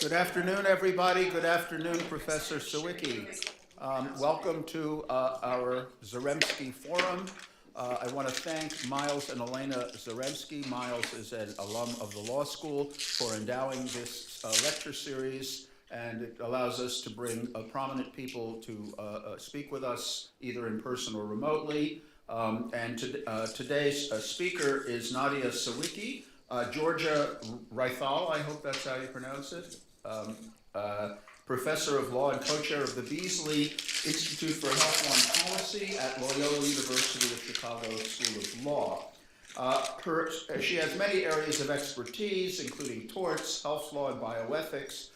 Good afternoon, everybody. Good afternoon, Professor Sawicki. Welcome to our Zaremski Forum. I want to thank Miles and Elena Zaremski. Miles is an alum of the law school for endowing this lecture series, and it allows us to bring prominent people to speak with us, either in person or remotely. Today's speaker is Nadia Sawicki. Georgia Reithal, I hope that's how you pronounce it, professor of law and co-chair of the Beasley Institute for Health Law and Policy at Loyola University of Chicago School of Law. She has many areas of expertise, including torts, health law, and bioethics.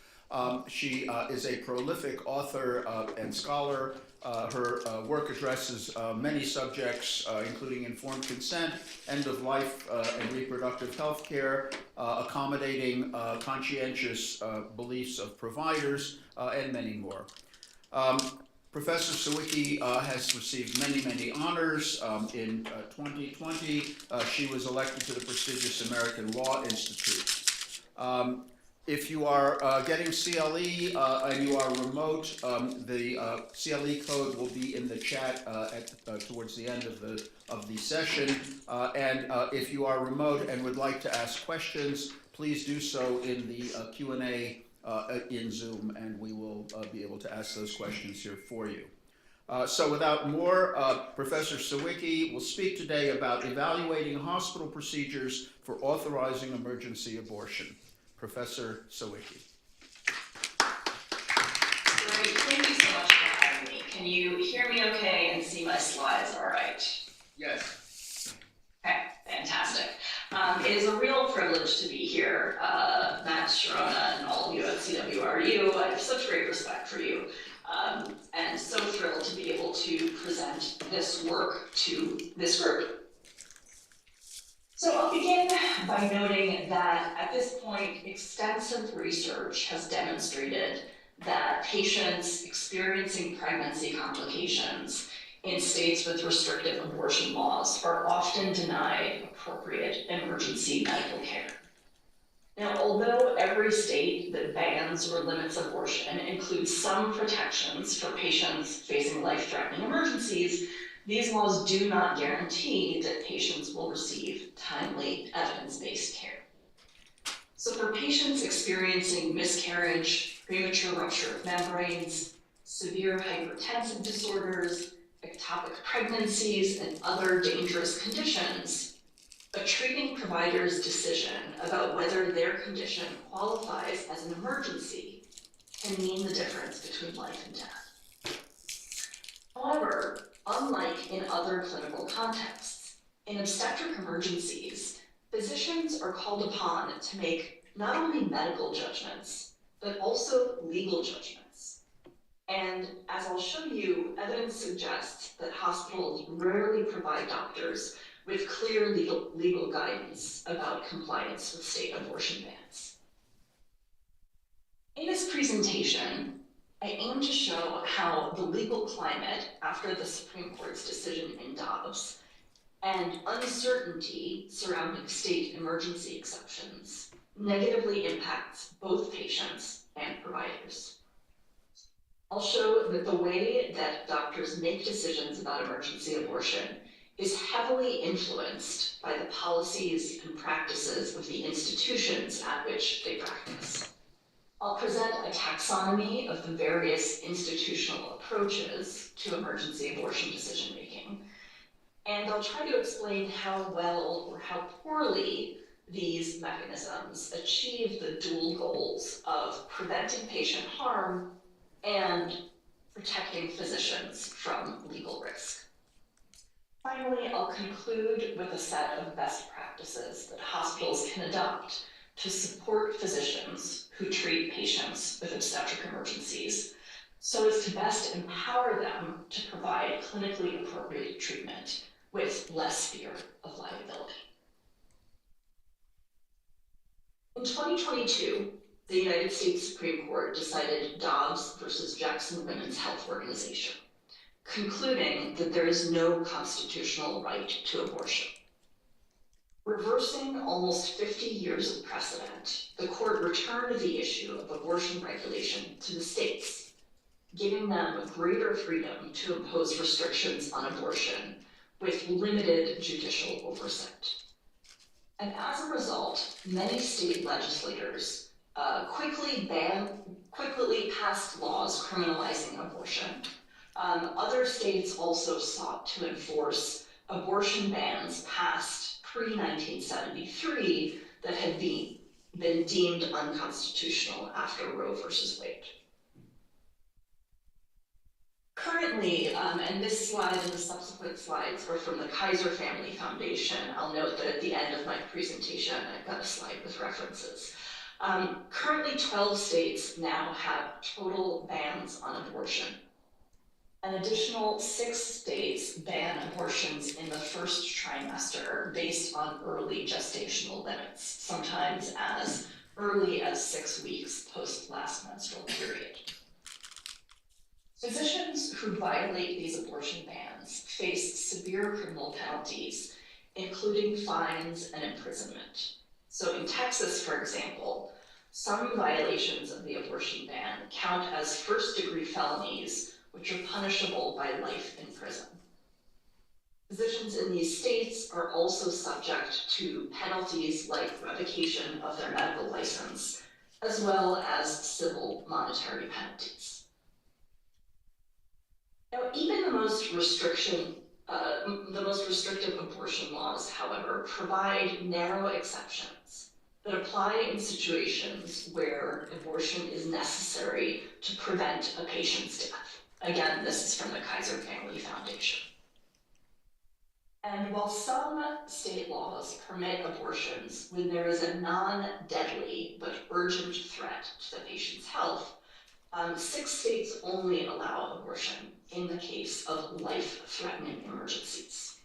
She is a prolific author and scholar. Her work addresses many subjects, including informed consent, end-of-life and reproductive health care, accommodating conscientious beliefs of providers, and many more. Professor Sawicki has received many honors. In 2020, she was elected to the prestigious American Law Institute. If you are getting CLE and you are remote, the CLE code will be in the chat towards the end of the session. If you are remote and would like to ask questions, please do so in the Q&A in Zoom, and we will be able to ask those questions here for you. So without more, Professor Sawicki will speak today about evaluating hospital procedures for authorizing emergency abortion. Professor Sawicki. Great, thank you so much for having me. Can you hear me okay and see my slides all right? Yes. Okay, fantastic. It is a real privilege to be here. Matt, Sharona, and all of you at CWRU, I have such great respect for you. And so thrilled to be able to present this work to this group. So I'll begin by noting that at this point, extensive research has demonstrated that patients experiencing pregnancy complications in states with restrictive abortion laws are often denied appropriate emergency medical care. Now, although every state that bans or limits abortion includes some protections for patients facing life-threatening emergencies, these laws do not guarantee that patients will receive timely, evidence-based care. So for patients experiencing miscarriage, premature rupture of membranes, severe hypertensive disorders, ectopic pregnancies, and other dangerous conditions, a treating provider's decision about whether their condition qualifies as an emergency can mean the difference between life and death. However, unlike in other clinical contexts, in obstetric emergencies, physicians are called upon to make not only medical judgments, but also legal judgments. And as I'll show you, evidence suggests that hospitals rarely provide doctors with clear legal guidance about compliance with state abortion bans. In this presentation, I aim to show how the legal climate after the Supreme Court's decision in Dobbs and uncertainty surrounding state emergency exceptions negatively impacts both patients and providers. I'll show that the way that doctors make decisions about emergency abortion is heavily influenced by the policies and practices of the institutions at which they practice. I'll present a taxonomy of the various institutional approaches to emergency abortion decision-making, and I'll try to explain how well or how poorly these mechanisms achieve the dual goals of preventing patient harm and protecting physicians from legal risk. Finally, I'll conclude with a set of best practices that hospitals can adopt to support physicians who treat patients with obstetric emergencies so as to best empower them to provide clinically appropriate treatment with less fear of liability. In 2022, the United States Supreme Court decided Dobbs versus Jackson Women's Health Organization, concluding that there is no constitutional right to abortion. Reversing almost 50 years of precedent, the court returned the issue of abortion regulation to the states, giving them greater freedom to impose restrictions on abortion with limited judicial oversight. And as a result, many state legislators quickly passed laws criminalizing abortion. Other states also sought to enforce abortion bans passed pre-1973 that had been deemed unconstitutional after Roe versus Wade. Currently, and this slide and the subsequent slides are from the Kaiser Family Foundation. I'll note that at the end of my presentation, I've got a slide with references. Currently, 12 states now have total bans on abortion. An additional 6 states ban abortions in the first trimester based on early gestational limits, sometimes as early as 6 weeks post last menstrual period. Physicians who violate these abortion bans face severe criminal penalties, including fines and imprisonment. So in Texas, for example, some violations of the abortion ban count as first-degree felonies, which are punishable by life in prison. Physicians in these states are also subject to penalties like revocation of their medical license, as well as civil monetary penalties. Now, even the most restrictive abortion laws, however, provide narrow exceptions that apply in situations where abortion is necessary to prevent a patient's death. Again, this is from the Kaiser Family Foundation. And while some state laws permit abortions when there is a non-deadly but urgent threat to the patient's health, 6 states only allow abortion in the case of life-threatening emergencies.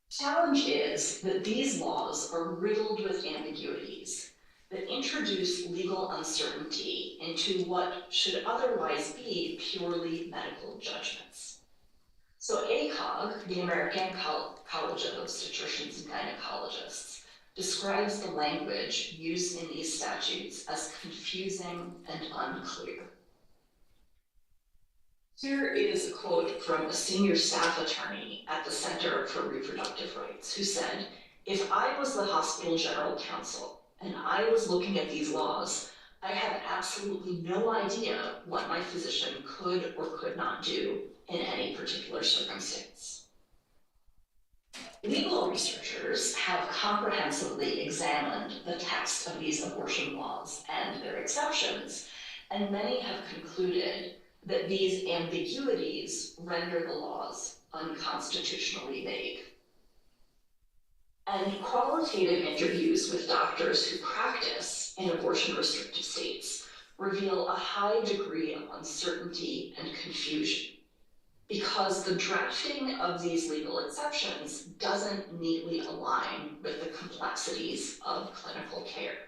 The challenge is that these laws are riddled with ambiguities that introduce legal uncertainty into what should otherwise be purely medical judgments. So ACOG, the American College of Obstetricians and Gynecologists, describes the language used in these statutes as confusing and unclear. Here is a quote from a senior staff attorney at the Center for Reproductive Rights who said, "If I was the hospital general counsel and I was looking at these laws, I have absolutely no idea what my physician could or could not do in any particular circumstance." Legal researchers have comprehensively examined the text of these abortion laws and their exceptions, and many have concluded that these ambiguities render the laws unconstitutionally vague. And qualitative interviews with doctors who practice in abortion-restricted states reveal a high degree of uncertainty and confusion, because the drafting of these legal exceptions doesn't neatly align with the complexities of clinical care.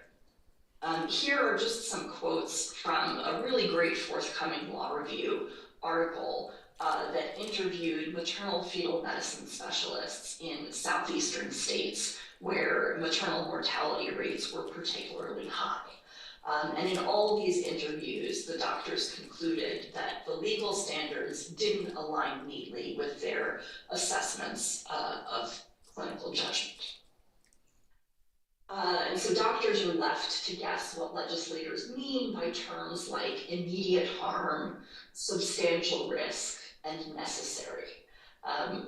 Here are just some quotes from a really great forthcoming law review article that interviewed maternal fetal medicine specialists in southeastern states where maternal mortality rates were particularly high. And in all these interviews, the doctors concluded that the legal standards didn't align neatly with their assessments of clinical judgment. And so doctors are left to guess what legislators mean by terms like immediate harm, substantial risk, and necessary.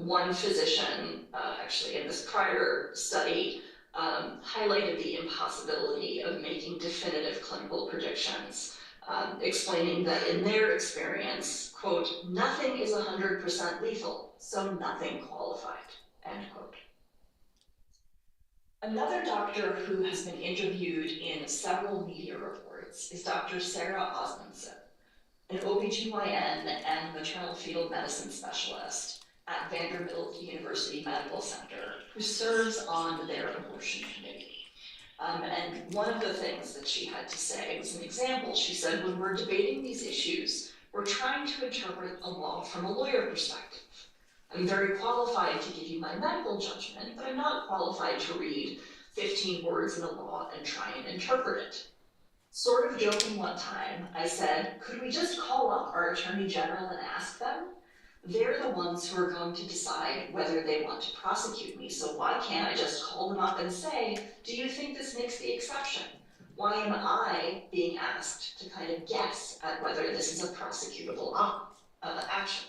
One physician, actually in this prior study, highlighted the impossibility of making definitive clinical predictions, explaining that in their experience, quote, "nothing is 100% lethal, so nothing qualified," end quote. Another doctor who has been interviewed in several media reports is Dr. Sarah Osmundson, an OBGYN and maternal fetal medicine specialist at Vanderbilt University Medical Center, who serves on their abortion committee. And one of the things that she had to say was an example. She said, "When we're debating these issues, we're trying to interpret a law from a lawyer perspective. I'm very qualified to give you my medical judgment, but I'm not qualified to read 15 words in a law and try and interpret it. Sort of joking one time, I said, could we just call up our Attorney General and ask them? They're the ones who are going to decide whether they want to prosecute me, so why can't I just call them up and say, do you think this makes the exception? Why am I being asked to kind of guess at whether this is a prosecutable action?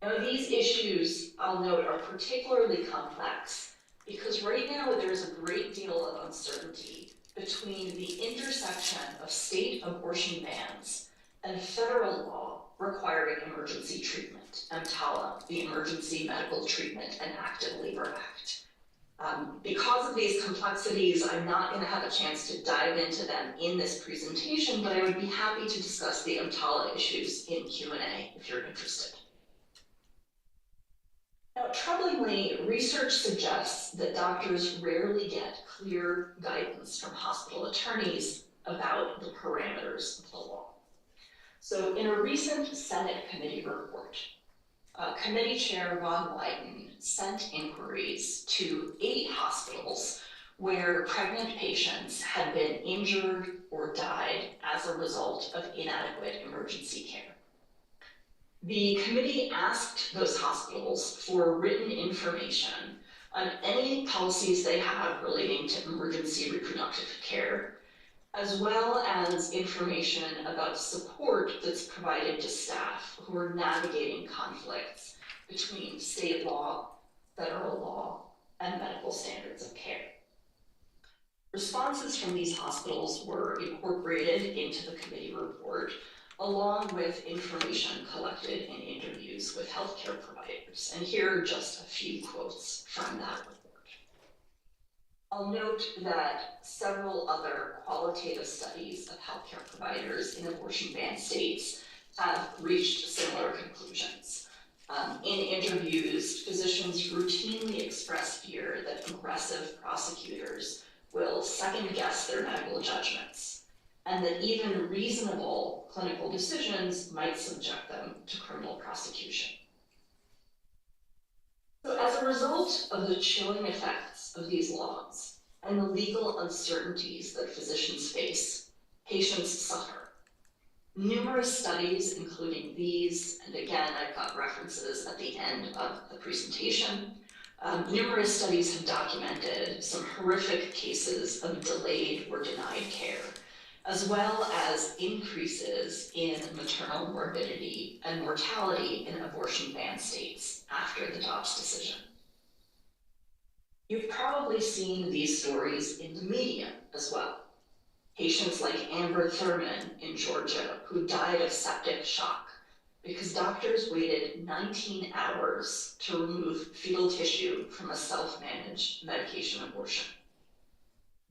Now, these issues, I'll note, are particularly complex because right now there's a great deal of uncertainty between the intersection of state abortion bans and federal law requiring emergency treatment, EMTALA, the Emergency Medical Treatment and Active Labor Act. Because of these complexities, I'm not going to have a chance to dive into them in this presentation, but I would be happy to discuss the EMTALA issues in Q&A if you're interested. Now, troublingly, research suggests that doctors rarely get clear guidance from hospital attorneys about the parameters of the law. So in a recent Senate committee report, Committee Chair Ron Wyden sent inquiries to 8 hospitals where pregnant patients had been injured or died as a result of inadequate emergency care. The committee asked those hospitals for written information on any policies they have relating to emergency reproductive care, as well as information about support that's provided to staff who are navigating conflicts between state law, federal law, and medical standards of care. Responses from these hospitals were incorporated into the committee report, along with information collected in interviews with healthcare providers. And here are just a few quotes from that report. I'll note that several other qualitative studies of healthcare providers in abortion ban states have reached similar conclusions. In interviews, physicians routinely express fear that aggressive prosecutors will second guess their medical judgments, and that even reasonable clinical decisions might subject them to criminal prosecution. So as a result of the chilling effects of these laws and the legal uncertainties that physicians face, patients suffer. Numerous studies, including these, and again, I've got references at the end of the presentation, numerous studies have documented some horrific cases of delayed or denied care, as well as increases in maternal morbidity and mortality in abortion ban states after the Dobbs decision. You've probably seen these stories in the media as well. Patients like Amber Thurman in Georgia who died of septic shock because doctors waited 19 hours to remove fetal tissue from a self-managed medication abortion.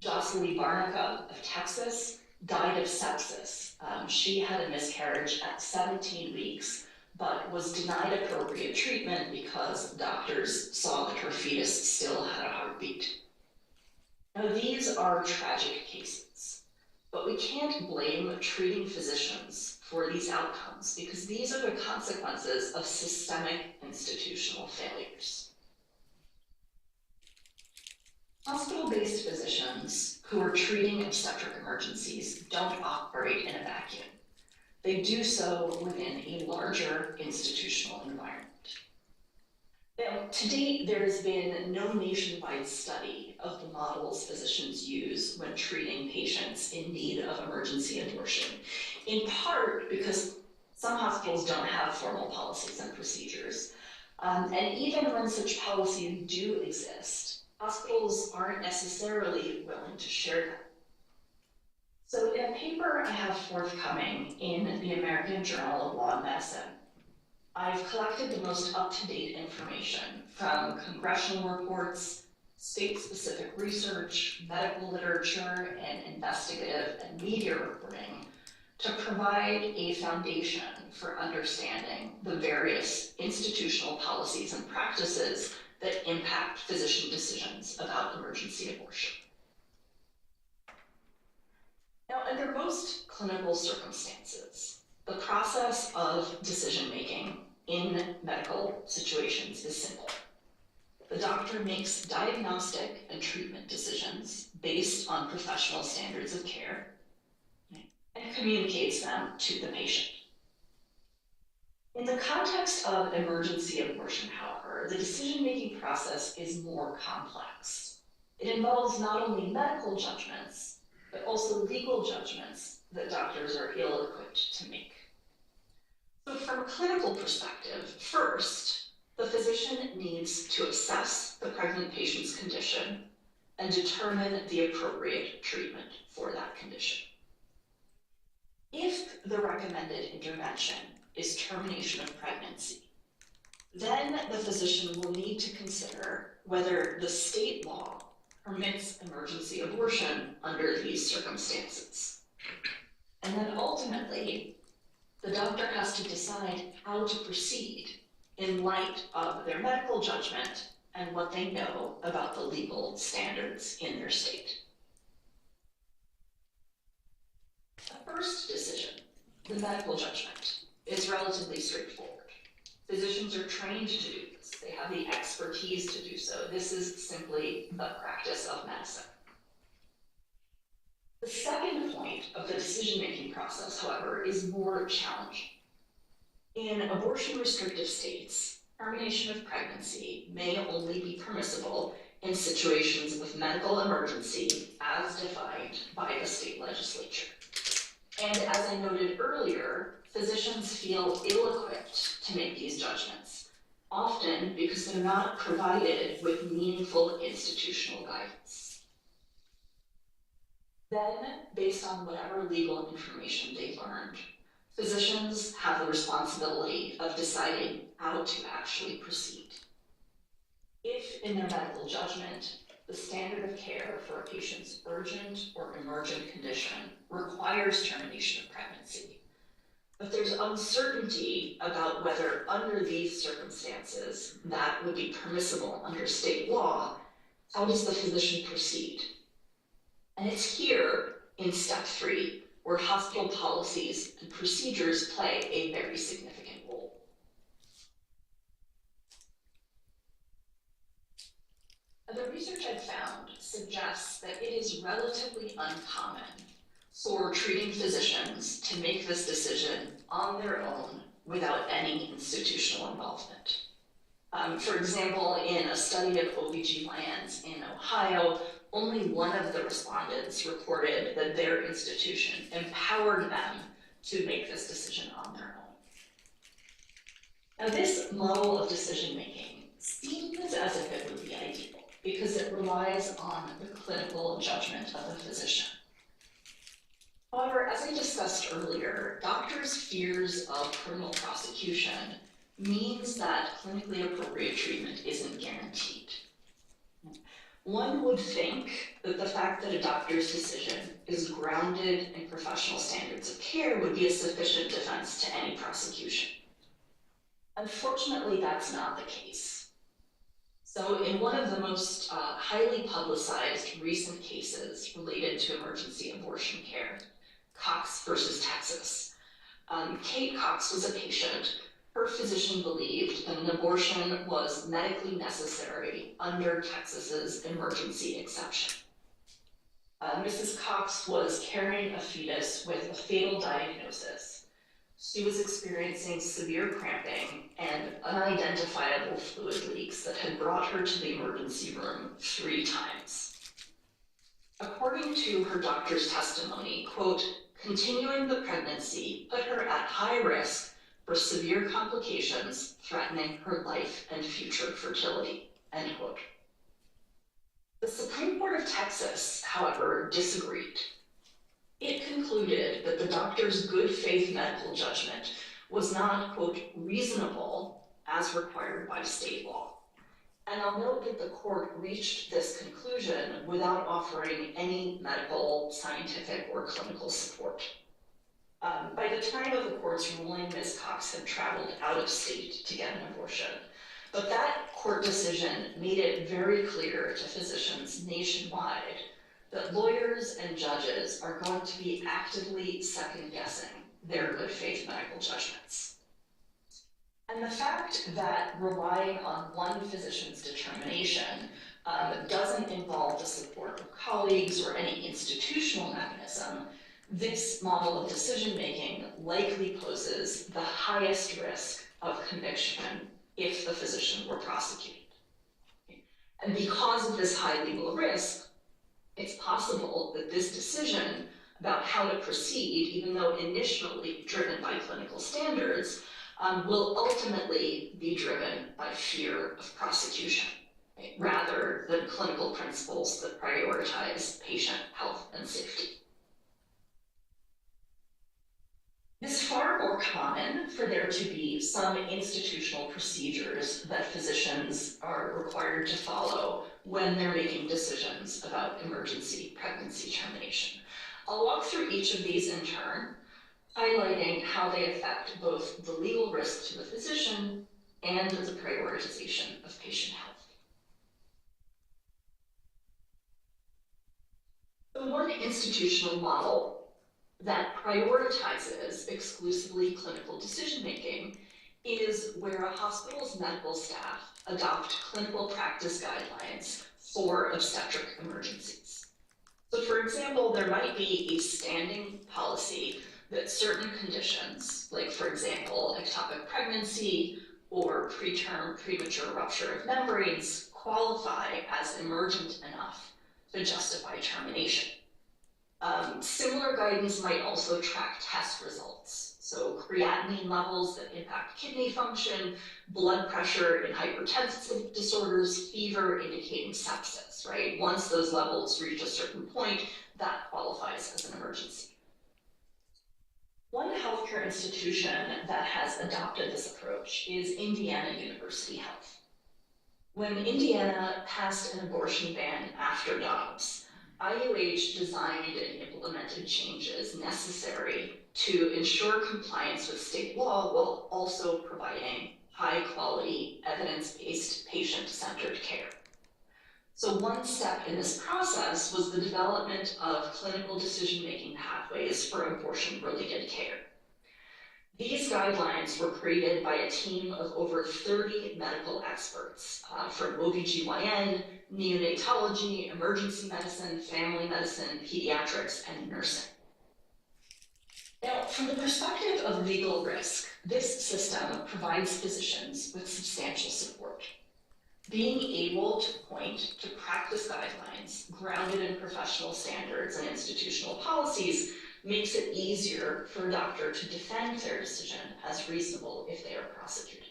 Jocelyn Barnica of Texas died of sepsis. She had a miscarriage at 17 weeks, but was denied appropriate treatment because doctors saw that her fetus still had a heartbeat. Now, these are tragic cases, but we can't blame treating physicians for these outcomes because these are the consequences of systemic institutional failures. Hospital-based physicians who are treating obstetric emergencies don't operate in a vacuum. They do so within a larger institutional environment. Now, to date, there has been no nationwide study of the models physicians use when treating patients in need of emergency abortion, in part because some hospitals don't have formal policies and procedures. And even when such policies do exist, hospitals aren't necessarily willing to share them. So in a paper I have forthcoming in the American Journal of Law and Medicine, I've collected the most up-to-date information from congressional reports, state-specific research, medical literature, and investigative and media reporting to provide a foundation for understanding the various institutional policies and practices that impact physician decisions about emergency abortion. Now, under most clinical circumstances, the process of decision-making in medical real situations is simple. The doctor makes diagnostic and treatment decisions based on professional standards of care and communicates them to the patient. In the context of emergency abortion, however, the decision-making process is more complex. It involves not only medical judgments, but also legal judgments that doctors are ill-equipped to make. So from a clinical perspective, first, the physician needs to assess the pregnant patient's condition and determine the appropriate treatment for that condition. If the recommended intervention is termination of pregnancy, then the physician will need to consider whether the state law permits emergency abortion under these circumstances. And then ultimately, the doctor has to decide how to proceed in light of their medical judgment and what they know about the legal standards in their state. The first decision, the medical judgment, is relatively straightforward. Physicians are trained to do this. They have the expertise to do so. This is simply the practice of medicine. The second point of the decision-making process, however, is more challenging. In abortion-restrictive states, termination of pregnancy may only be permissible in situations of medical emergency as defined by the state legislature. And as I noted earlier, physicians feel ill-equipped to make these judgments, often because they're not provided with meaningful institutional guidance. Then, based on whatever legal information they've learned, physicians have the responsibility of deciding how to actually proceed. If in their medical judgment, the standard of care for a patient's urgent or emergent condition requires termination of pregnancy, but there's uncertainty about whether under these circumstances that would be permissible under state law, how does the physician proceed? And it's here in step 3 where hospital policies and procedures play a very significant role. The research I've found suggests that it is relatively uncommon for treating physicians to make this decision on their own without any institutional involvement. For example, in a study of OBGYNs in Ohio, only one of the respondents reported that their institution empowered them to make this decision on their own. Now, this model of decision-making seems as if it would be ideal because it relies on the clinical judgment of the physician. However, as I discussed earlier, doctors' fears of criminal prosecution means that clinically appropriate treatment isn't guaranteed. One would think that the fact that a doctor's decision is grounded in professional standards of care would be a sufficient defense to any prosecution. Unfortunately, that's not the case. So in one of the most highly publicized recent cases related to emergency abortion care, Cox versus Texas, Kate Cox was a patient. Her physician believed that an abortion was medically necessary under Texas's emergency exception. Mrs. Cox was carrying a fetus with a fatal diagnosis. She was experiencing severe cramping and unidentifiable fluid leaks that had brought her to the emergency room 3 times. According to her doctor's testimony, quote, continuing the pregnancy put her at high risk for severe complications threatening her life and future fertility, end quote. The Supreme Court of Texas, however, disagreed. It concluded that the doctor's good faith medical judgment was not, quote, reasonable as required by state law. And I'll note that the court reached this conclusion without offering any medical, scientific, or clinical support. By the time of the court's ruling, Ms. Cox had traveled out of state to get an abortion. But that court decision made it very clear to physicians nationwide that lawyers and judges are going to be actively second-guessing their good faith medical judgments. And the fact that relying on one physician's determination doesn't involve the support of colleagues or any institutional mechanism, this model of decision-making likely poses the highest risk of conviction if the physician were prosecuted. And because of this high legal risk, it's possible that this decision about how to proceed, even though initially driven by clinical standards, will ultimately be driven by fear of prosecution, right, rather than clinical principles that prioritize patient health and safety. It's far more common for there to be some institutional procedures that physicians are required to follow when they're making decisions about emergency pregnancy termination. I'll walk through each of these in turn, highlighting how they affect both the legal risk to the physician and the prioritization of patient health. The one institutional model that prioritizes exclusively clinical decision-making is where a hospital's medical staff adopt clinical practice guidelines for obstetric emergencies. So for example, there might be a standing policy that certain conditions, like for example, ectopic pregnancy or preterm premature rupture of membranes, qualify as emergent enough to justify termination. Similar guidance might also track test results. So creatinine levels that impact kidney function, blood pressure in hypertensive disorders, fever indicating sepsis, right? Once those levels reach a certain point, that qualifies as an emergency. One healthcare institution that has adopted this approach is Indiana University Health. When Indiana passed an abortion ban after Dobbs, IUH designed and implemented changes necessary to ensure compliance with state law while also providing high-quality, evidence-based, patient-centered care. So one step in this process was the development of clinical decision-making pathways for abortion-related care. These guidelines were created by a team of over 30 medical experts from OBGYN, neonatology, emergency medicine, family medicine, pediatrics, and nursing. Now, from the perspective of legal risk, this system provides physicians with substantial support. Being able to point to practice guidelines grounded in professional standards and institutional policies makes it easier for a doctor to defend their decision as reasonable if they are prosecuted.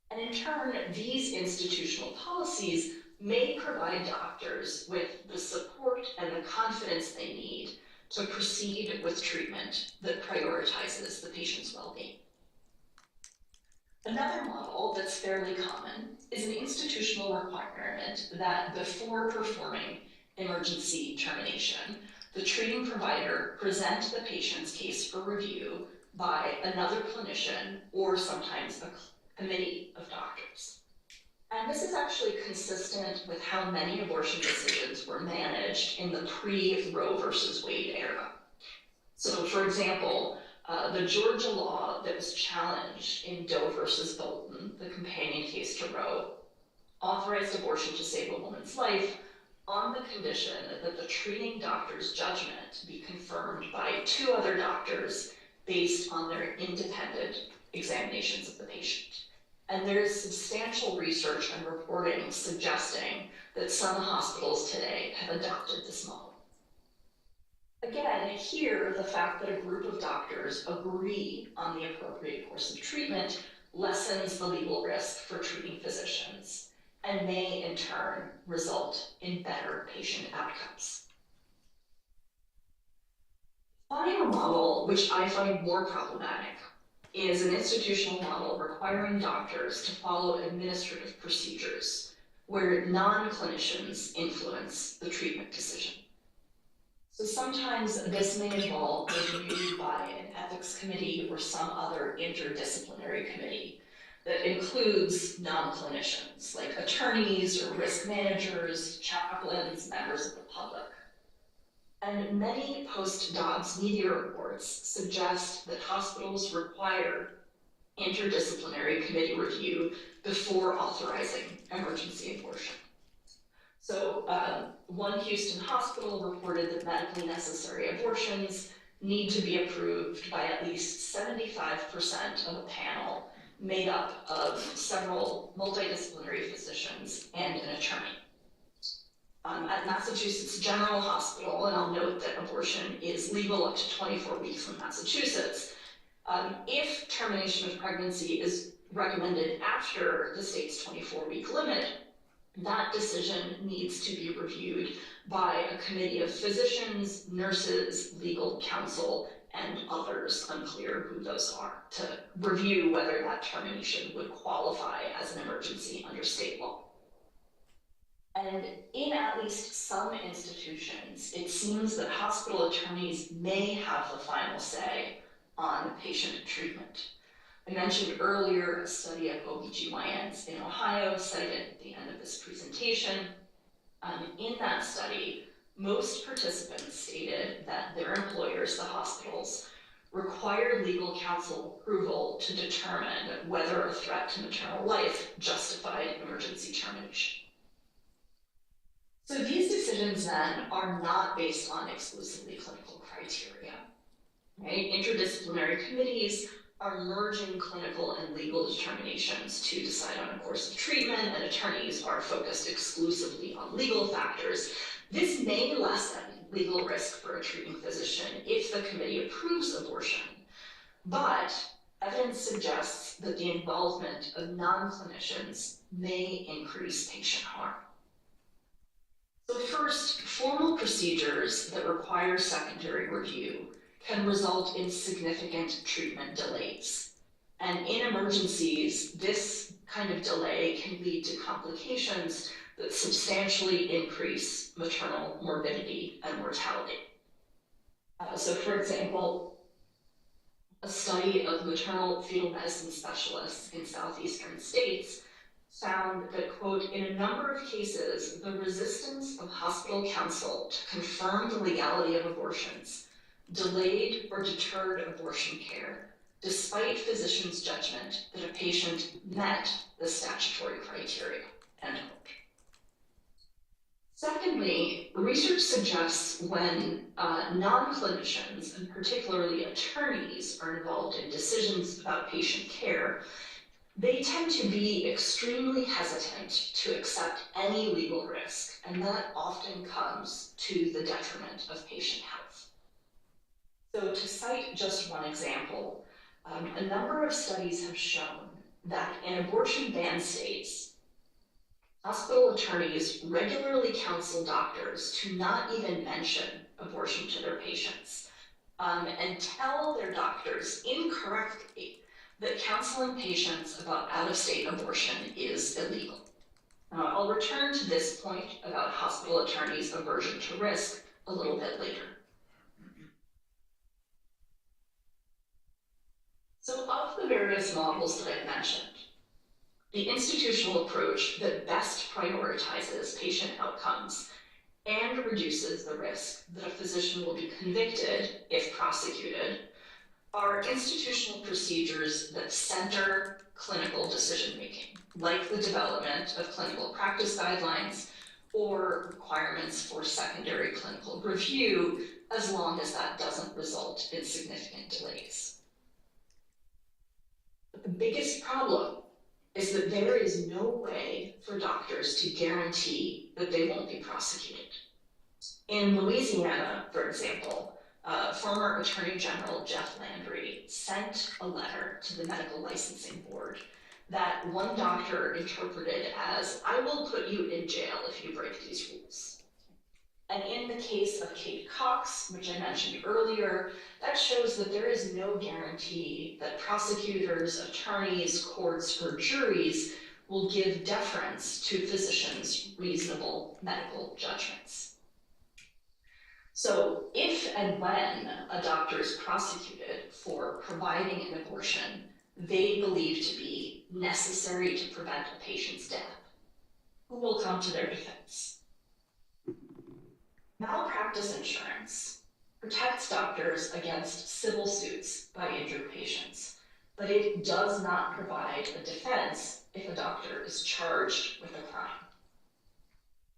And in turn, these institutional policies may provide doctors with the support and the confidence they need to proceed with treatment that prioritizes the patient's well-being. Another model that's fairly common is an institutional requirement that before performing emergency termination, the treating provider present the patient's case for review by another clinician or sometimes a committee of doctors. And this is actually consistent with how many abortion decisions were managed in the pre-Roe versus Wade era. So for example, the Georgia law that was challenged in Doe versus Bolton, the companion case to Roe, authorized abortion to save a woman's life on the condition that the treating doctor's judgment be confirmed by two other doctors based on their independent examinations of the patient. And there is substantial research and reporting suggesting that some hospitals today have adopted this model. Again, here, the fact that a group of doctors agree on the appropriate course of treatment lessens the legal risk for treating physicians and may, in turn, result in better patient outcomes. Final model, which I find more problematic, is an institutional model requiring doctors to follow administrative procedures where non-clinicians influence the treatment decision. So sometimes this may involve review by an ethics committee or some other interdisciplinary committee that includes non-clinicians, like attorneys or risk managers, chaplains, members of the public. And many post-Dobbs media reports suggest that hospitals require interdisciplinary committee review before authorizing emergency abortion. So one Houston hospital reported that medically necessary abortions need to be approved by at least 75% of a panel made up of several multidisciplinary physicians and an attorney. At Massachusetts General Hospital, and I'll note that abortion is legal up to 24 weeks in Massachusetts, if termination of pregnancy is recommended after the state's 24-week limit, that decision needs to be reviewed by a committee of physicians, nurses, legal counsel, and others, unclear who those are, to review whether that termination would qualify as an emergency under state law. And in at least some institutions, it seems that hospital attorneys may have the final say on patient treatment. I mentioned earlier a study of OBGYNs in Ohio cited at the end of this presentation. In that study, most participants stated that their employers, the hospitals, required legal counsel approval to determine whether a threat to maternal life justified emergency termination. So these decisions then are not based on exclusively clinical criteria, right? Interdisciplinary committees are merging clinical and legal determinations to decide on a course of treatment, and attorneys are focused exclusively on legal factors. This may lessen legal risk for a treating physician if the committee approves abortion, but evidence suggests that the involvement of non-clinicians may increase patient harm. So first, formal procedures that require secondary review can result in significant treatment delays. And in emergencies, this kind of delay can lead to complications that substantially increase maternal morbidity and mortality. So for example, a study of maternal fetal medicine specialists in southeastern states found that, quote, in a number of cases, the resistance of hospital counsel to confirm the legality of abortions delayed or deterred abortion care, despite physicians' judgment that a patient met the statutory criteria, end quote. Secondly, research suggests when non-clinicians, and particularly attorneys, are involved in decisions about patient care, they tend to be extremely hesitant to accept any legal risk, and that often comes to the detriment of patient health. So to cite just one example, a number of studies have shown that in abortion ban states, hospital attorneys regularly counsel doctors to not even mention abortion to their patients, and tell their doctors incorrectly that counseling patients about out-of-state abortion is illegal. Now, I'll return to this point about hospital attorneys' aversion to risk a little bit later. So of the various models that I've mentioned, the institutional approach that best prioritizes patient outcomes and reduces the risk that a physician will be convicted if prosecuted are institutional procedures that center clinical decision-making, like the development of clinical practice guidelines or requirements for secondary clinical review, as long as that doesn't result in significant delays. But the biggest problem is that there is no way for doctors to guarantee that they won't be prosecuted. In Louisiana, for example, former Attorney General Jeff Landry sent a letter to the Medical Licensing Board that one doctor interpreted as, "I will put you in jail if you break these rules." And in the case of Kate Cox, which I mentioned earlier, that shows that there is no guarantee that prosecutors, attorneys, courts, or juries will give deference to physicians' reasonable medical judgments. So if and when a doctor is prosecuted for providing an abortion they believe to be necessary to prevent a patient's death, who will come to their defense? Malpractice insurance protects doctors against civil suits by injured patients, but it does not provide a defense if a doctor is charged with a crime.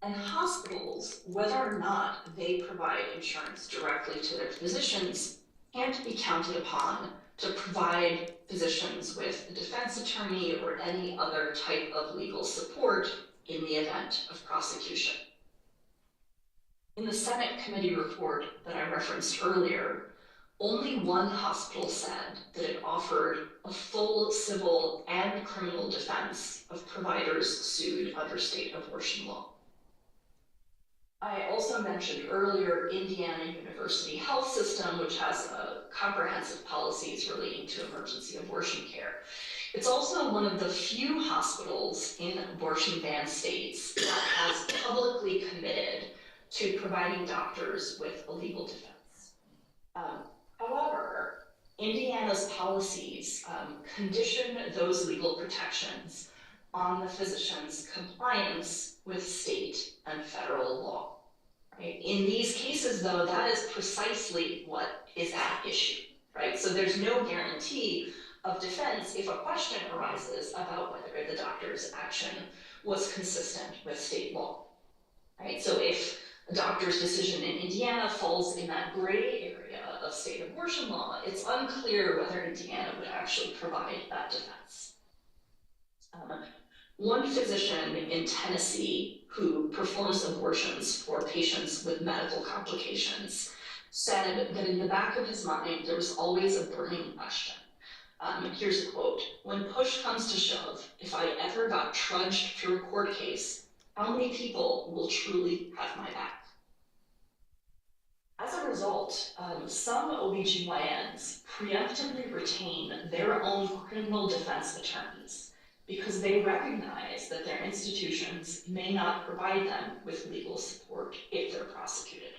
And hospitals, whether or not they provide insurance directly to their physicians, can't be counted upon to provide physicians with a defense attorney or any other type of legal support in the event of prosecution. In the Senate committee report that I referenced earlier, only one hospital said that it offered a full civil and criminal defense of providers sued under state abortion law. I also mentioned earlier Indiana University Health System, which has comprehensive policies relating to emergency abortion care. It's also one of the few hospitals in abortion ban states that has publicly committed to providing doctors with a legal defense. However, Indiana's policies condition those legal protections on the physician's compliance with state and federal law. Right? In these cases, though, that is precisely what is at issue. Right? So there's no guarantee of defense if a question arises about whether the doctor's action was consistent with state law. Right? So if a doctor's decision in Indiana falls in that gray area of state abortion law, it's unclear whether Indiana would actually provide that defense. One physician in Tennessee who performs abortions for patients with medical complications said that in the back of his mind, there was always a burning question. Here's a quote: "When push comes to shove, if I ever got trudged through a court case, how many people will truly have my back?" As a result, some OBGYNs preemptively retain their own criminal defense attorneys because they recognize that their institutions may not provide them with legal support if they're prosecuted.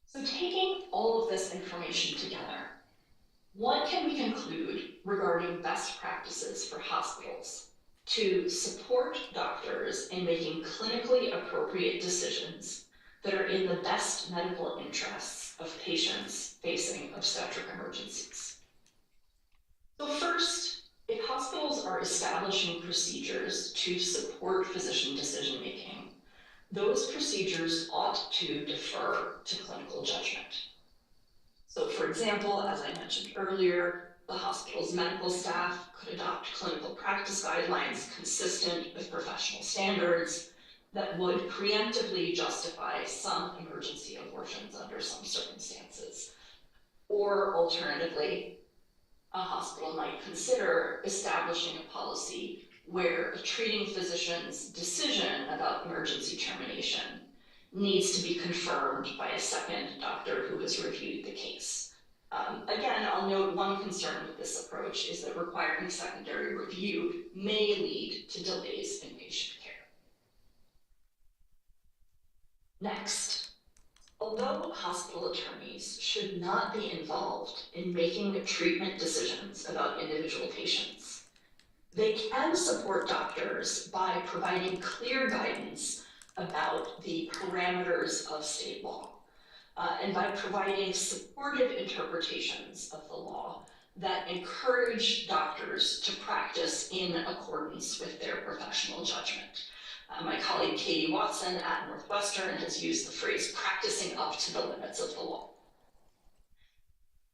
So taking all of this information together, what can we conclude regarding best practices for hospitals to support doctors in making clinically appropriate decisions that are in the best medical interests of patients facing obstetric emergencies? So first, if hospitals are establishing procedures to support physician decision-making, those procedures ought to defer to clinical judgment. So for example, as I mentioned earlier, the hospital's medical staff could adopt clinical practice guidelines consistent with professional standards that would preemptively justify some emergency abortions under some circumstances. Or alternatively, a hospital might consider establishing a policy where a treating physician's decision about emergency termination needs to be confirmed by a second doctor who has reviewed the case. Again, I'll note one concern with this approach is that requiring secondary review may lead to delays in patient care. Next, although hospital attorneys should not be involved in making treatment decisions about individual patients, they can support doctors by providing clear guidance about the parameters of state law. And by providing supportive interpretations of the law that encourage doctors to practice in accordance with their professional judgment. My colleague Katie Watson at Northwestern has used the phrase practicing up to the limits of the law.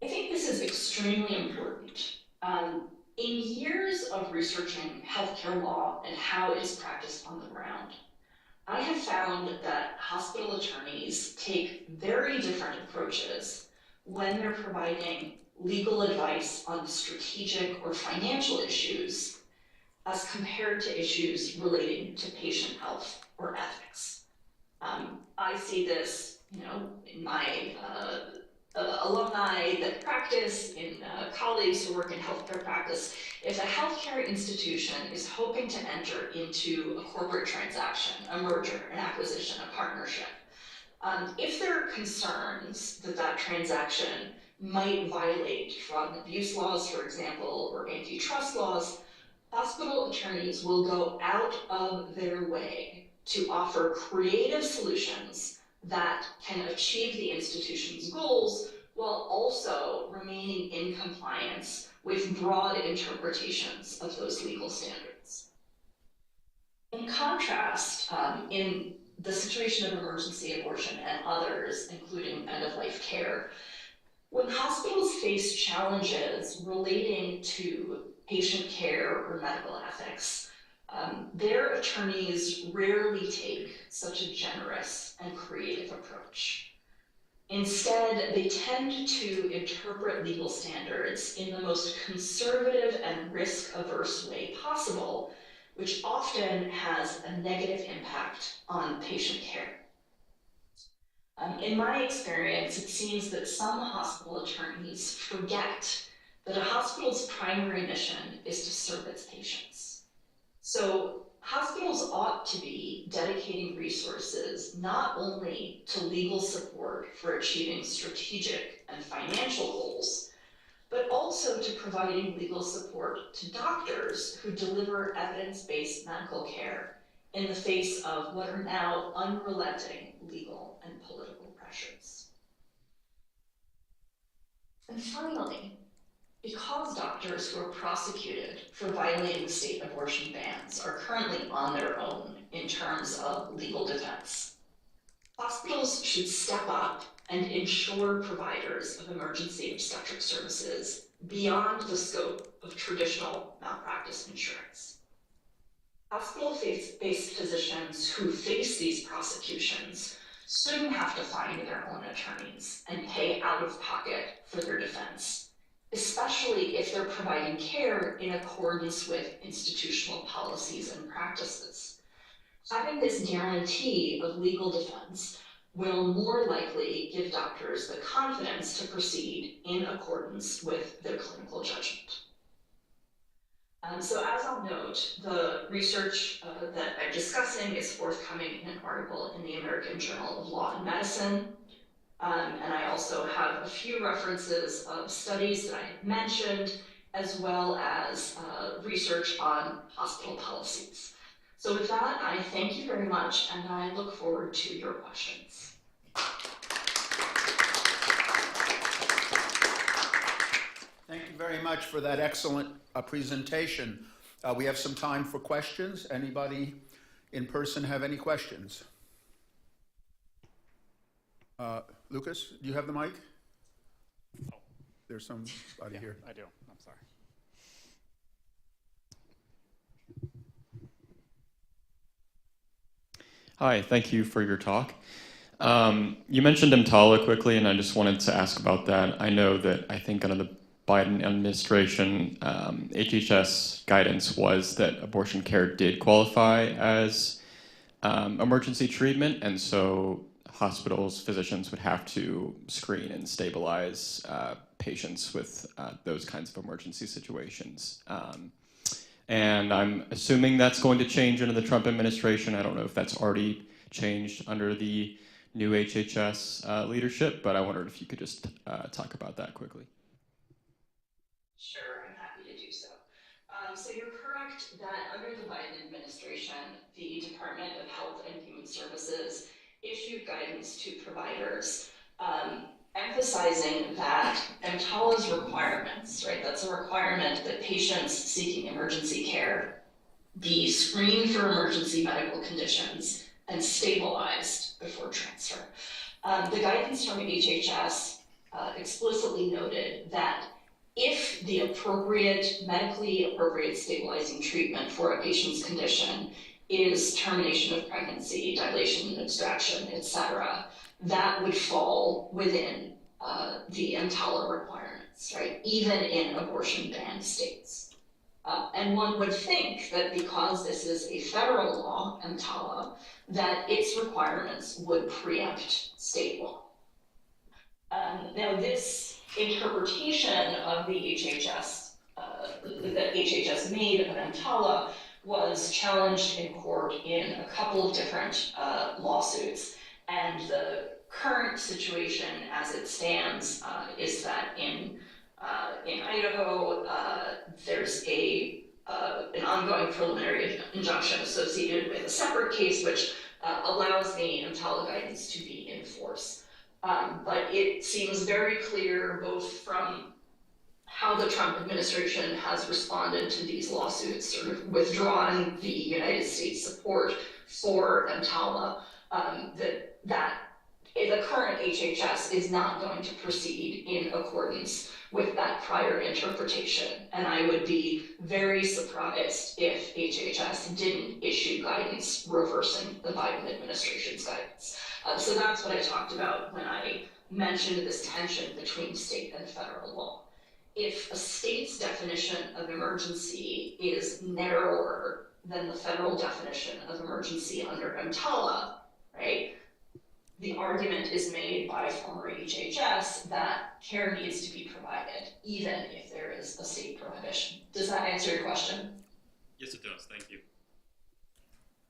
I think this is extremely important. In years of researching healthcare law and how it is practiced on the ground, I have found that hospital attorneys take very different approaches when they're providing legal advice on strategic or financial issues as compared to issues relating to patient health or ethics. I see this, in my alumni that practice, in colleagues who work in healthcare practice. If a healthcare institution is hoping to enter into a corporate transaction, a merger, an acquisition, a partnership, if there are concerns that that transaction might violate drug abuse laws, for example, or antitrust laws, hospital attorneys will go out of their way to offer creative solutions that can achieve the institution's goals while also remaining in compliance with broad interpretations of those legal standards. In contrast, in the situation of emergency abortion and others, including end-of-life care, when hospitals face challenges relating to patient care or medical ethics, their attorneys rarely take such a generous and creative approach. Instead, they tend to interpret legal standards in the most conservative and risk-averse way possible, which often has a negative impact on patient care. In my experience, it seems that some hospital attorneys forget that a hospital's primary mission is to serve its patients. So hospitals ought to be dedicating resources not only to legal support for achieving strategic and financial goals, but also to providing legal support to doctors who deliver evidence-based medical care in the face of what are now unrelenting legal and political pressures. And finally, because doctors who are prosecuted for violating state abortion bans are currently on their own in terms of legal defense, hospitals should step up and insure providers of emergency obstetric services beyond the scope of traditional malpractice insurance. Hospital-based physicians who face these prosecutions shouldn't have to find their own attorneys and pay out of pocket for their defense, especially if they're providing care in accordance with institutional policies and practices. Having this guarantee of legal defense will more likely give doctors the confidence to proceed in accordance with their clinical judgment. So as I'll note, the research that I'm discussing is forthcoming in an article in the American Journal of Law and Medicine. And I also have a few references of studies that I had mentioned, as well as research on hospital policies. So with that, I thank you very much, and I look forward to your questions. Thank you very much for that excellent presentation. We have some time for questions. Anybody in person have any questions? Lucas, do you have the mic? Oh. There's somebody here. I do. I'm sorry. Hi, thank you for your talk. You mentioned EMTALA quickly, and I just wanted to ask about that. I know that I think under the Biden administration, HHS guidance was that abortion care did qualify as emergency treatment, and so hospitals, physicians would have to screen and stabilize patients with those kinds of emergency situations. And I'm assuming that's going to change under the Trump administration. I don't know if that's already changed under the new HHS leadership, but I wondered if you could just talk about that quickly. Sure, I'm happy to do so. So you're correct that under the Biden administration, the Department of Health and Human Services issued guidance to providers emphasizing that EMTALA's requirements, right, that's a requirement that patients seeking emergency care be screened for emergency medical conditions and stabilized before transfer. The guidance from HHS explicitly noted that if the medically appropriate stabilizing treatment for a patient's condition is termination of pregnancy, dilation and extraction, etc., that would fall within the EMTALA requirements, right? Even in abortion banned states. And one would think that because this is a federal law, EMTALA, that its requirements would preempt state law. Now this interpretation of the HHS, that HHS made of EMTALA was challenged in court in a couple of different lawsuits. And the current situation as it stands is that in Idaho, there's an ongoing preliminary injunction associated with a separate case which allows the EMTALA guidance to be enforce. But it seems very clear, both from how the Trump administration has responded to these lawsuits, sort of withdrawing the United States support for EMTALA, that the current HHS is not going to proceed in accordance with that prior interpretation. And I would be very surprised if HHS didn't issue guidance reversing the Biden administration's guidance. So that's what I talked about when I mentioned this tension between state and federal law. If a state's definition of emergency is narrower than the federal definition of emergency under EMTALA, right? The argument is made by former HHS that care needs to be provided, even if there is a state prohibition. Does that answer your question? Yes, it does. Thank you.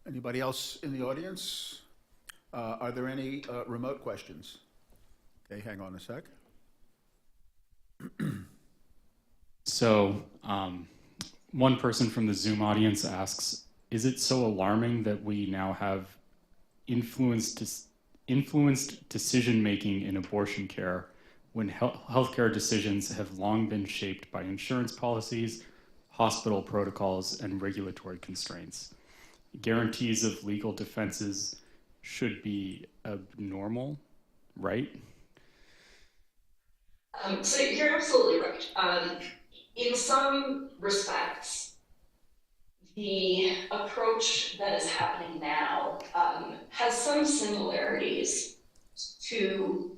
Anybody else in the audience? Are there any remote questions? Okay, hang on a sec. So one person from the Zoom audience asks, is it so alarming that we now have influenced decision-making in abortion care when healthcare decisions have long been shaped by insurance policies, hospital protocols, and regulatory constraints? Guarantees of legal defenses should be abnormal, right? So you're absolutely right. In some respects, the approach that is happening now has some similarities to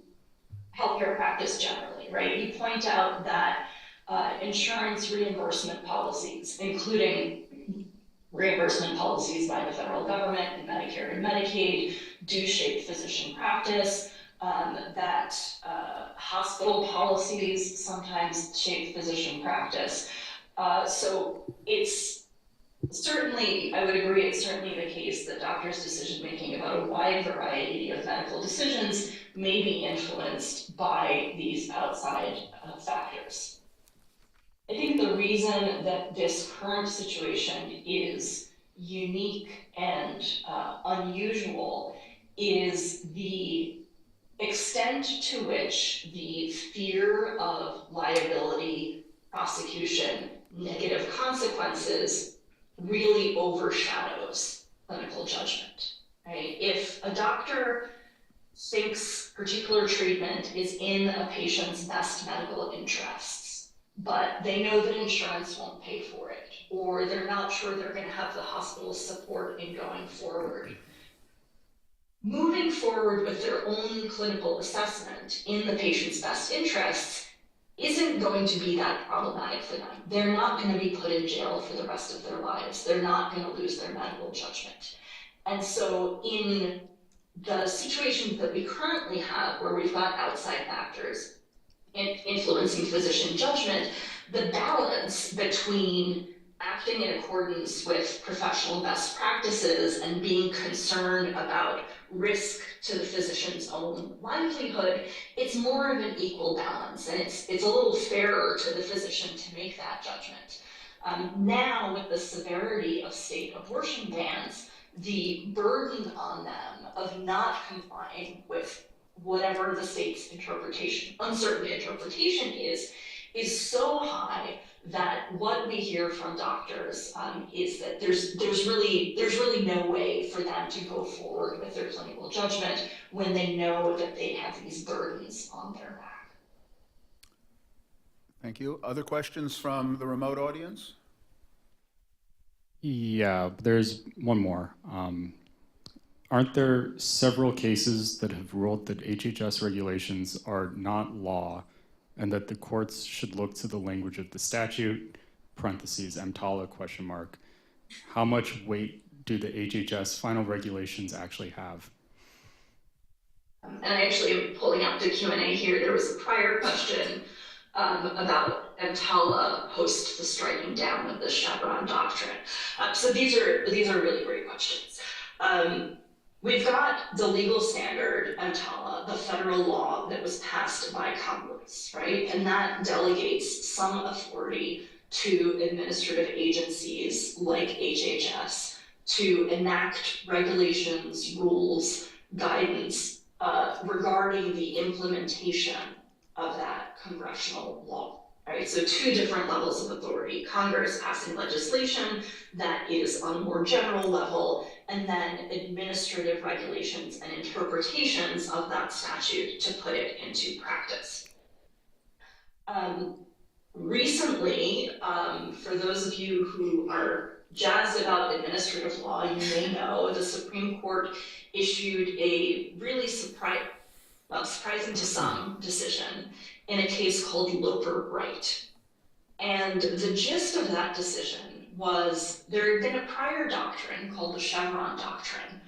healthcare practice generally, right? You point out that insurance reimbursement policies, including reimbursement policies by the federal government and Medicare and Medicaid, do shape physician practice, that hospital policies sometimes shape physician practice. So it's certainly, I would agree, it's certainly the case that doctors' decision-making about a wide variety of medical decisions may be influenced by these outside factors. I think the reason that this current situation is unique and unusual is the extent to which the fear of liability, prosecution, negative consequences really overshadows clinical judgment, right? If a doctor thinks particular treatment is in a patient's best medical interests, but they know that insurance won't pay for it, or they're not sure they're going to have the hospital's support in going forward, moving forward with their own clinical assessment in the patient's best interests isn't going to be that problematic for them. They're not going to be put in jail for the rest of their lives. They're not going to lose their medical judgment. And so in the situations that we currently have, where we've got outside factors influencing physician judgment, the balance between acting in accordance with professional best practices and being concerned about risk to the physician's own livelihood, it's more of an equal balance, and it's a little fairer to the physician to make that judgment. Now, with the severity of state abortion bans, the burden on them of not complying with whatever the state's uncertain interpretation is so high that what we hear from doctors is that there's really no way for them to go forward with their clinical judgment when they know that they have these burdens on their back. Thank you. Other questions from the remote audience? Yeah, there's one more. Aren't there several cases that have ruled that HHS regulations are not law and that the courts should look to the language of the statute, parentheses, EMTALA, question mark? How much weight do the HHS final regulations actually have? And I actually am pulling up the Q&A here. There was a prior question about EMTALA post the striking down of the Chevron doctrine. So these are really great questions. We've got the legal standard, EMTALA, the federal law that was passed by Congress, right? And that delegates some authority to administrative agencies like HHS to enact regulations, rules, guidance regarding the implementation of that congressional law. Right, so two different levels of authority: Congress passing legislation that is on a more general level, and then administrative regulations and interpretations of that statute to put it into practice. Recently, for those of you who are jazzed about administrative law, you may know the Supreme Court issued a really surprising to some decision in a case called Loper-Bright. And the gist of that decision was there had been a prior doctrine called the Chevron doctrine,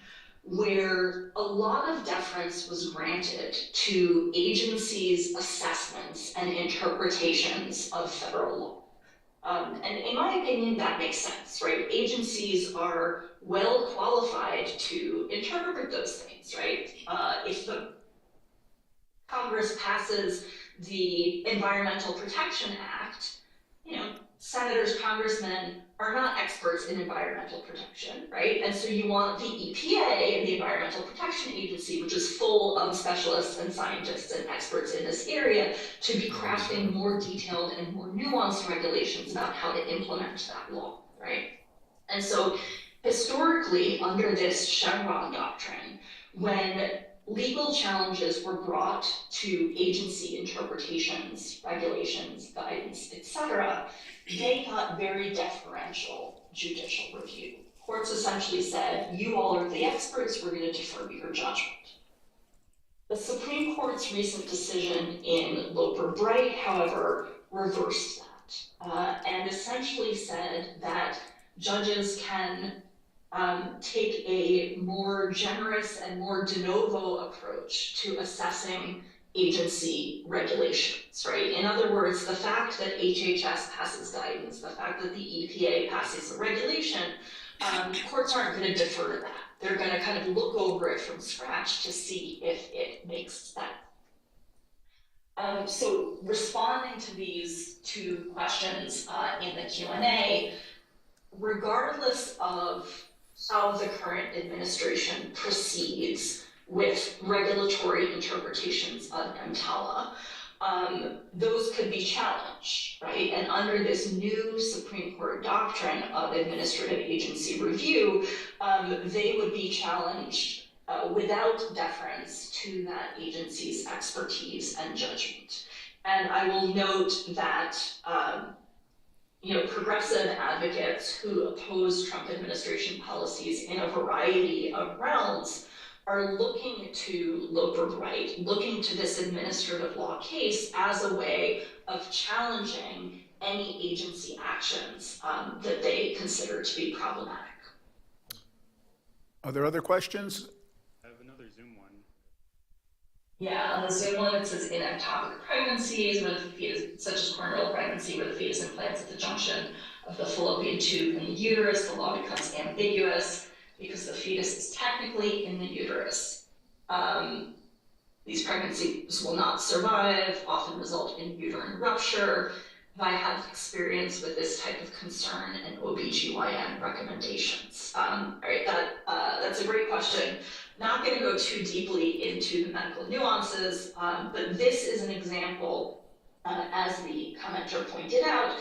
where a lot of deference was granted to agencies' assessments and interpretations of federal law. And in my opinion, that makes sense, right? Agencies are well qualified to interpret those things, right? If the Congress passes the Environmental Protection Act, senators, congressmen are not experts in environmental protection, right? And so you want the EPA, the Environmental Protection Agency, which is full of specialists and scientists and experts in this area, to be crafting more detailed and more nuanced regulations about how to implement that law, right? And so historically, under this Chevron doctrine, when legal challenges were brought to agency interpretations, regulations, guidance, etc., they got very deferential judicial review. Courts essentially said, you all are the experts, we're going to defer to your judgment. The Supreme Court's recent decision in Loper-Bright, however, reversed that and essentially said that judges can take a more generous and more de novo approach to assessing agency regulations, right? In other words, the fact that HHS passes guidance, the fact that the EPA passes a regulation, courts aren't going to defer to that. They're going to kind of look over it from scratch to see if it makes sense. So responding to these two questions in the Q&A, regardless of how the current administration proceeds with regulatory interpretations of EMTALA, those could be challenged, right? And under this new Supreme Court doctrine of administrative agency review, they would be challenged without deference to that agency's expertise and judgment. And I will note that progressive advocates who oppose Trump administration policies in a variety of realms are looking to Loper-Bright, looking to this administrative law case as a way of challenging any agency actions that they consider to be problematic. Are there other questions? I have another Zoom one. Yeah, on the Zoom one, it says in ectopic pregnancies, where the fetus, such as corneal pregnancy, where the fetus implants at the junction of the fallopian tube and the uterus, the law becomes ambiguous because the fetus is technically in the uterus. These pregnancies will not survive, often result in uterine rupture. I have experience with this type of concern and OBGYN recommendations. All right, that's a great question. Not going to go too deeply into the medical nuances, but this is an example, as the commenter pointed out,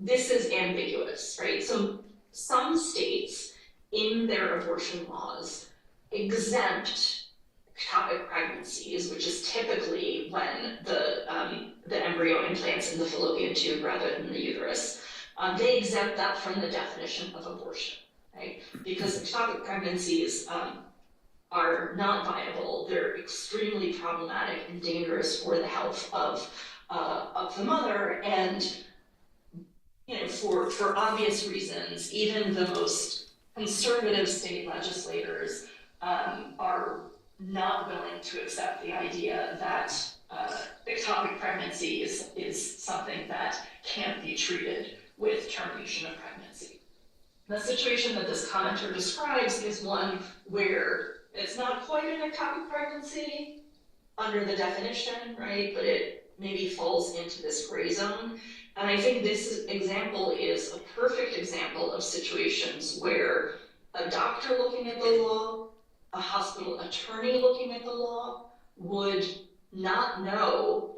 this is ambiguous, right? So some states in their abortion laws exempt ectopic pregnancies, which is typically when the embryo implants in the fallopian tube rather than the uterus. They exempt that from the definition of abortion, right? Because ectopic pregnancies are not viable. They're extremely problematic and dangerous for the health of the mother. And for obvious reasons, even the most conservative state legislators are not willing to accept the idea that ectopic pregnancy is something that can't be treated with termination of pregnancy. The situation that this commenter describes is one where it's not quite an ectopic pregnancy under the definition, right? But it maybe falls into this gray zone. And I think this example is a perfect example of situations where a doctor looking at the law a hospital attorney looking at the law would not know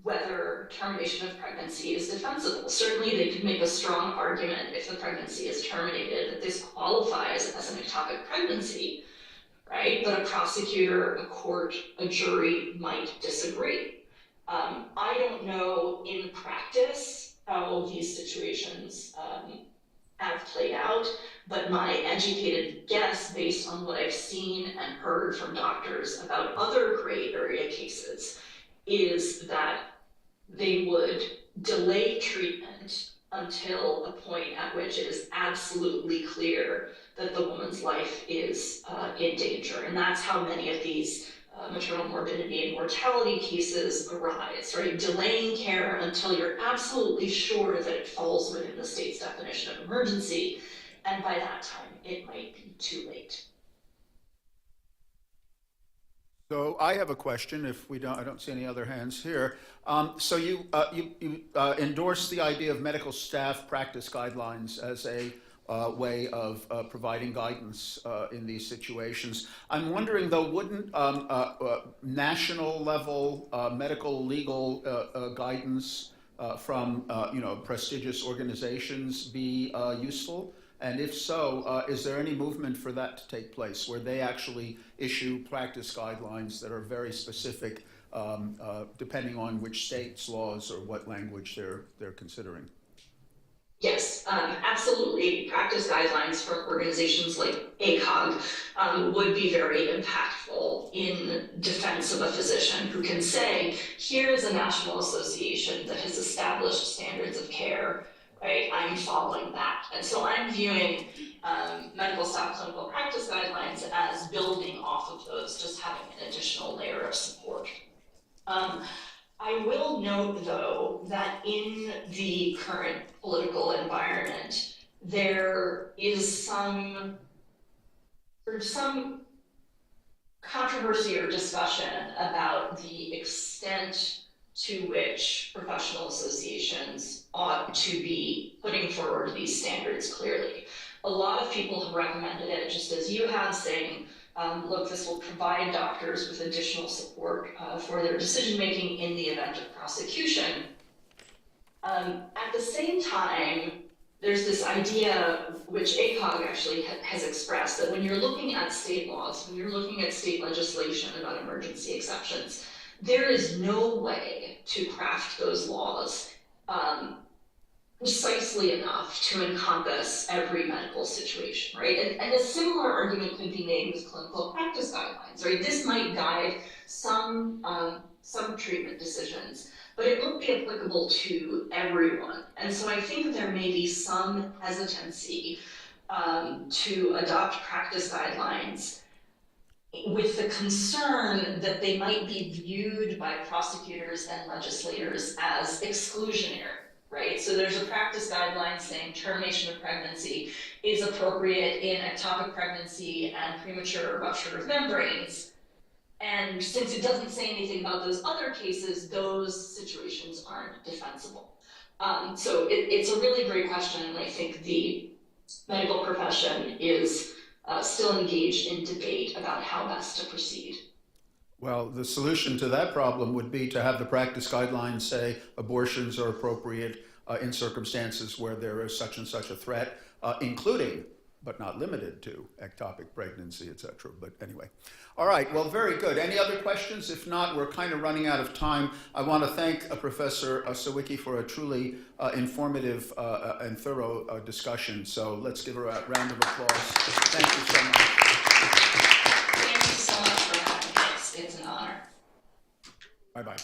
whether termination of pregnancy is defensible. Certainly they could make a strong argument if the pregnancy is terminated that this qualifies as an ectopic pregnancy, right? But a prosecutor, a court, a jury might disagree. I don't know in practice how these situations have played out, but my educated guess based on what I've seen and heard from doctors about other gray area cases is that they would delay treatment until a point at which it is absolutely clear that the woman's life is in danger. And that's how many of these maternal morbidity and mortality cases arise, right? Delaying care until you're absolutely sure that it falls within the state's definition of emergency. And by that time, it might be too late. So I have a question. If we I don't see any other hands here. So you endorse the idea of medical staff practice guidelines as a way of providing guidance in these situations. I'm wondering, though, wouldn't national level medical legal guidance from prestigious organizations be useful? And if so, is there any movement for that to take place where they actually issue practice guidelines that are very specific, depending on which state's laws or what language they're considering? Yes, absolutely. Practice guidelines from organizations like ACOG would be very impactful in defense of a physician who can say, here's a national association that has established standards of care, right? I'm following that. And so I'm viewing medical staff clinical practice guidelines as building off of those, just having an additional layer of support. I will note, though, that in the current political environment, there is some controversy or discussion about the extent to which professional associations ought to be putting forward these standards clearly. A lot of people have recommended it, just as you have, saying, look, this will provide doctors with additional support for their decision-making in the event of prosecution. At the same time, there's this idea, which ACOG actually has expressed, that when you're looking at state laws, when you're looking at state legislation about emergency exceptions, there is no way to craft those laws precisely enough to encompass every medical situation, right? And a similar argument could be made with clinical practice guidelines, right? This might guide some treatment decisions, but it won't be applicable to everyone. And so I think there may be some hesitancy to adopt practice guidelines with the concern that they might be viewed by prosecutors and legislators as exclusionary. Right, so there's a practice guideline saying termination of pregnancy is appropriate in ectopic pregnancy and premature rupture of membranes. And since it doesn't say anything about those other cases, those situations aren't defensible. So it's a really great question, and I think the medical profession is still engaged in debate about how best to proceed. Well, the solution to that problem would be to have the practice guidelines say abortions are appropriate in circumstances where there is such and such a threat, including, but not limited to, ectopic pregnancy, et cetera. But anyway. All right, well, very good. Any other questions? If not, we're kind of running out of time. I want to thank Professor Sawicki for a truly informative and thorough discussion. So let's give her a round of applause. Thank you so much. Thank you so much for having us. It's an honor. Bye-bye.